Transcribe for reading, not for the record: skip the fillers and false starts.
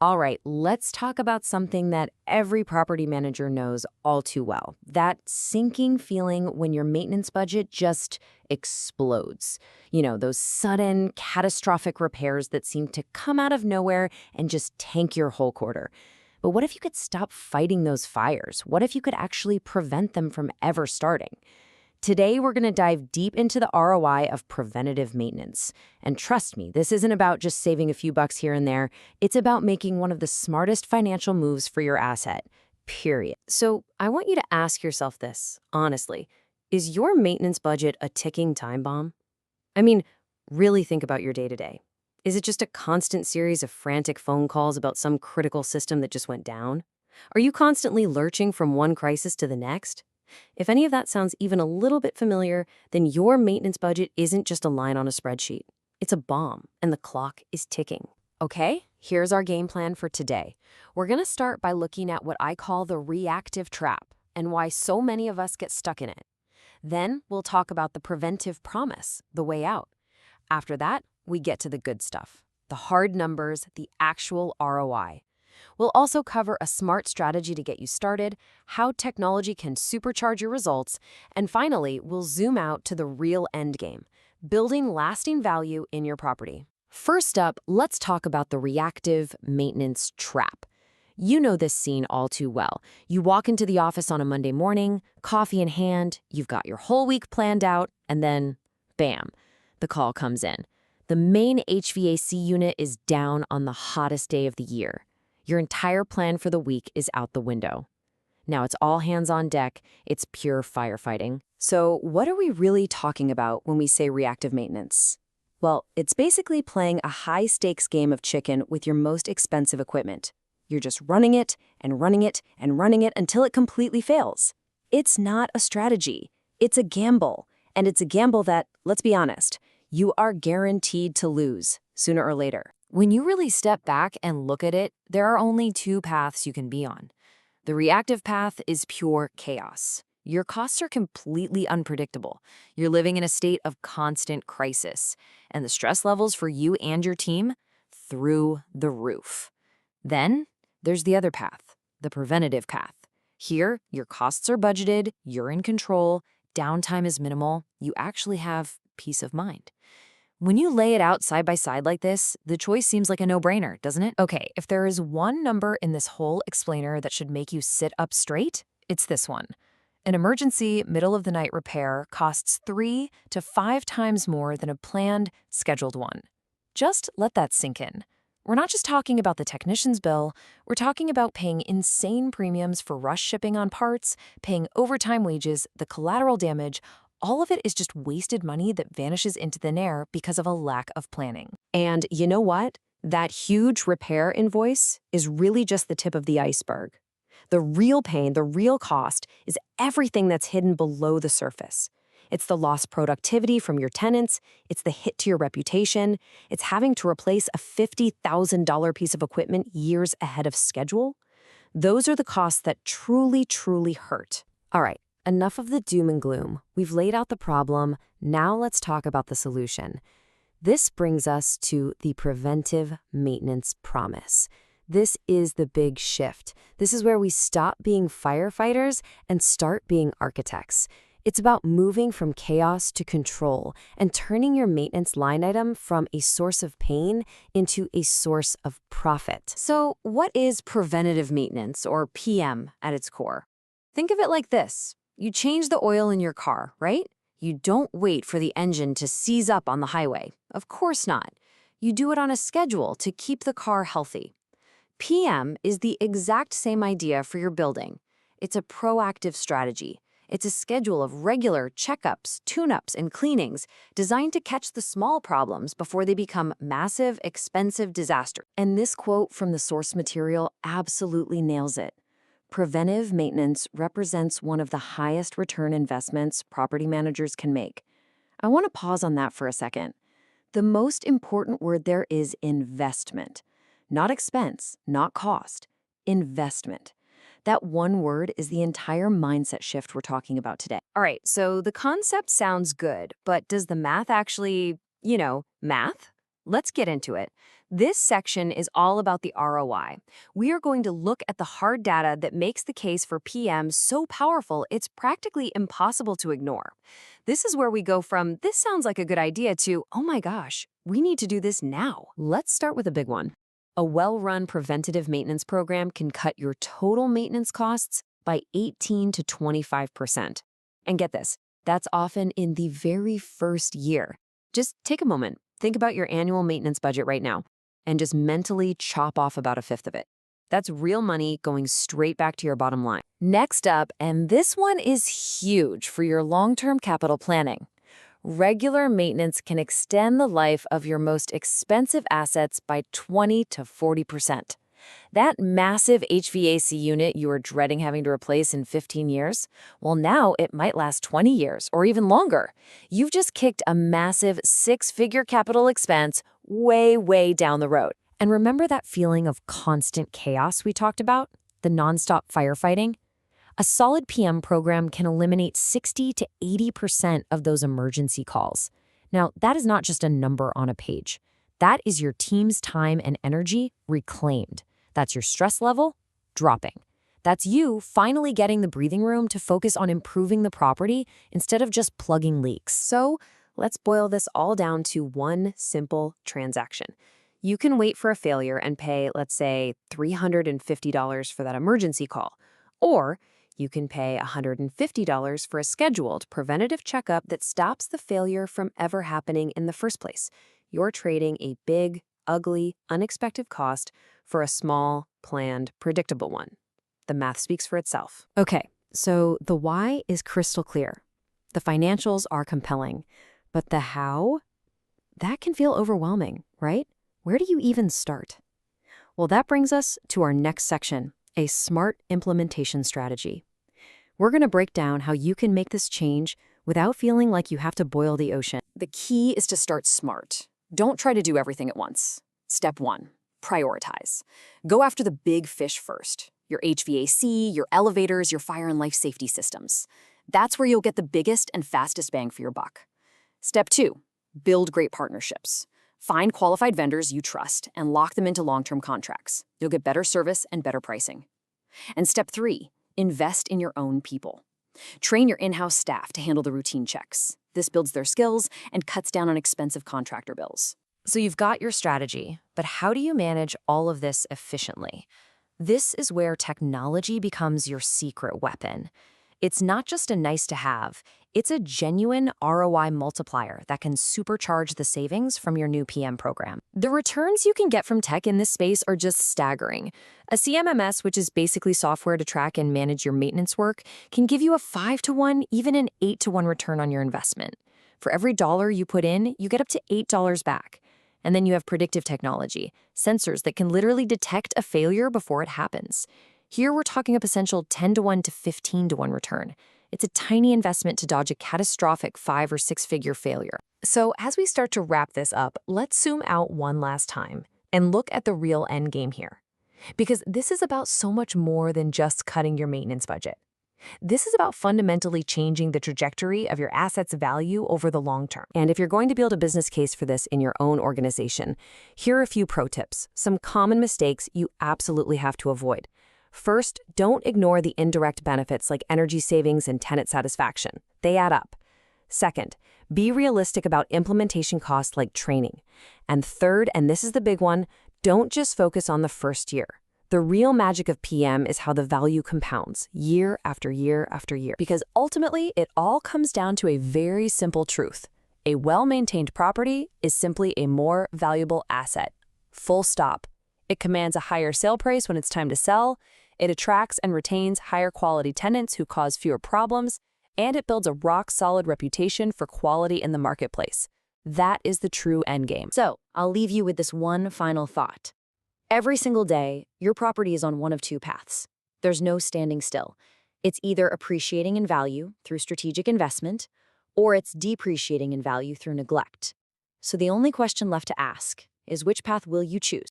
All right, let's talk about something that every property manager knows all too well. That sinking feeling when your maintenance budget just explodes. Those sudden, catastrophic repairs that seem to come out of nowhere and just tank your whole quarter. But what if you could stop fighting those fires? What if you could actually prevent them from ever starting? Today, we're going to dive deep into the ROI of preventative maintenance. And trust me, this isn't about just saving a few bucks here and there. It's about making one of the smartest financial moves for your asset, period. So I want you to ask yourself this, honestly. Is your maintenance budget a ticking time bomb? I mean, really think about your day-to-day. Is it just a constant series of frantic phone calls about some critical system that just went down? Are you constantly lurching from one crisis to the next? If any of that sounds even a little bit familiar, then your maintenance budget isn't just a line on a spreadsheet. It's a bomb, and the clock is ticking. Okay, here's our game plan for today. We're going to start by looking at what I call the reactive trap and why so many of us get stuck in it. Then we'll talk about the preventive promise, the way out. After that, we get to the good stuff, the hard numbers, the actual ROI. We'll also cover a smart strategy to get you started, how technology can supercharge your results, and finally, we'll zoom out to the real end game, building lasting value in your property. First up, let's talk about the reactive maintenance trap. You know this scene all too well. You walk into the office on a Monday morning, coffee in hand, you've got your whole week planned out, and then, bam, the call comes in. The main HVAC unit is down on the hottest day of the year. Your entire plan for the week is out the window. Now it's all hands on deck, it's pure firefighting. So what are we really talking about when we say reactive maintenance? Well, it's basically playing a high-stakes game of chicken with your most expensive equipment. You're just running it and running it and running it until it completely fails. It's not a strategy, it's a gamble. And it's a gamble that, let's be honest, you are guaranteed to lose sooner or later. When you really step back and look at it, there are only two paths you can be on. The reactive path is pure chaos. Your costs are completely unpredictable. You're living in a state of constant crisis, and the stress levels for you and your team through the roof. Then there's the other path, the preventative path. Here, your costs are budgeted, you're in control, downtime is minimal, you actually have peace of mind. When you lay it out side by side like this, the choice seems like a no-brainer, doesn't it? Okay, if there is one number in this whole explainer that should make you sit up straight, it's this one. An emergency middle-of-the-night repair costs 3 to 5 times more than a planned, scheduled one. Just let that sink in. We're not just talking about the technician's bill, we're talking about paying insane premiums for rush shipping on parts, paying overtime wages, the collateral damage. All of it is just wasted money that vanishes into thin air because of a lack of planning. And you know what? That huge repair invoice is really just the tip of the iceberg. The real pain, the real cost, is everything that's hidden below the surface. It's the lost productivity from your tenants, it's the hit to your reputation, it's having to replace a $50,000 piece of equipment years ahead of schedule. Those are the costs that truly, truly hurt. All right. Enough of the doom and gloom. We've laid out the problem. Now let's talk about the solution. This brings us to the preventive maintenance promise. This is the big shift. This is where we stop being firefighters and start being architects. It's about moving from chaos to control and turning your maintenance line item from a source of pain into a source of profit. So, what is preventative maintenance, or PM, at its core? Think of it like this. You change the oil in your car, right? You don't wait for the engine to seize up on the highway. Of course not. You do it on a schedule to keep the car healthy. PM is the exact same idea for your building. It's a proactive strategy. It's a schedule of regular checkups, tune-ups, and cleanings designed to catch the small problems before they become massive, expensive disasters. And this quote from the source material absolutely nails it. Preventive maintenance represents one of the highest return investments property managers can make. I want to pause on that for a second. The most important word there is investment. Not expense, not cost. Investment. That one word is the entire mindset shift we're talking about today. All right, so the concept sounds good, but does the math actually, math? let's get into it. This section is all about the ROI. We are going to look at the hard data that makes the case for PM so powerful it's practically impossible to ignore. This is where we go from, this sounds like a good idea, to, oh my gosh, we need to do this now. Let's start with a big one. A well-run preventative maintenance program can cut your total maintenance costs by 18 to 25%. And get this, that's often in the very first year. Just take a moment, think about your annual maintenance budget right now, and just mentally chop off about a fifth of it. That's real money going straight back to your bottom line. Next up, and this one is huge for your long-term capital planning. Regular maintenance can extend the life of your most expensive assets by 20 to 40%. That massive HVAC unit you were dreading having to replace in 15 years, well, now it might last 20 years or even longer. You've just kicked a massive six-figure capital expense way, way down the road. And remember that feeling of constant chaos we talked about? The nonstop firefighting? A solid PM program can eliminate 60 to 80% of those emergency calls. Now, that is not just a number on a page. That is your team's time and energy reclaimed. That's your stress level dropping. That's you finally getting the breathing room to focus on improving the property instead of just plugging leaks. So let's boil this all down to one simple transaction. You can wait for a failure and pay, let's say, $350 for that emergency call. Or you can pay $150 for a scheduled preventative checkup that stops the failure from ever happening in the first place. You're trading a big, ugly, unexpected cost for a small, planned, predictable one. The math speaks for itself. Okay, so the why is crystal clear. The financials are compelling. But the how? That can feel overwhelming, right? Where do you even start? Well, that brings us to our next section, a smart implementation strategy. We're going to break down how you can make this change without feeling like you have to boil the ocean. The key is to start smart. Don't try to do everything at once. Step 1, prioritize. Go after the big fish first. Your HVAC, your elevators, your fire and life safety systems. That's where you'll get the biggest and fastest bang for your buck. Step 2, build great partnerships. Find qualified vendors you trust and lock them into long-term contracts. You'll get better service and better pricing. And step 3, invest in your own people. Train your in-house staff to handle the routine checks. This builds their skills and cuts down on expensive contractor bills. So you've got your strategy, but how do you manage all of this efficiently? This is where technology becomes your secret weapon. It's not just a nice-to-have, it's a genuine ROI multiplier that can supercharge the savings from your new PM program. The returns you can get from tech in this space are just staggering. A CMMS, which is basically software to track and manage your maintenance work, can give you a 5-to-1, even an 8-to-1 return on your investment. For every dollar you put in, you get up to $8 back. And then you have predictive technology, sensors that can literally detect a failure before it happens. Here we're talking a potential 10-to-1 to 15-to-1 return. It's a tiny investment to dodge a catastrophic 5- or 6-figure failure. So as we start to wrap this up, let's zoom out one last time and look at the real end game here. Because this is about so much more than just cutting your maintenance budget. This is about fundamentally changing the trajectory of your asset's value over the long term. And if you're going to build a business case for this in your own organization, here are a few pro tips, some common mistakes you absolutely have to avoid. First, don't ignore the indirect benefits like energy savings and tenant satisfaction. They add up. Second, be realistic about implementation costs like training. And third, and this is the big one, don't just focus on the first year. The real magic of PM is how the value compounds year after year after year. Because ultimately, it all comes down to a very simple truth. A well-maintained property is simply a more valuable asset. Full stop. It commands a higher sale price when it's time to sell. It attracts and retains higher quality tenants who cause fewer problems, and it builds a rock-solid reputation for quality in the marketplace. That is the true endgame. So, I'll leave you with this one final thought. Every single day, your property is on one of two paths. There's no standing still. It's either appreciating in value through strategic investment, or it's depreciating in value through neglect. So the only question left to ask is, which path will you choose?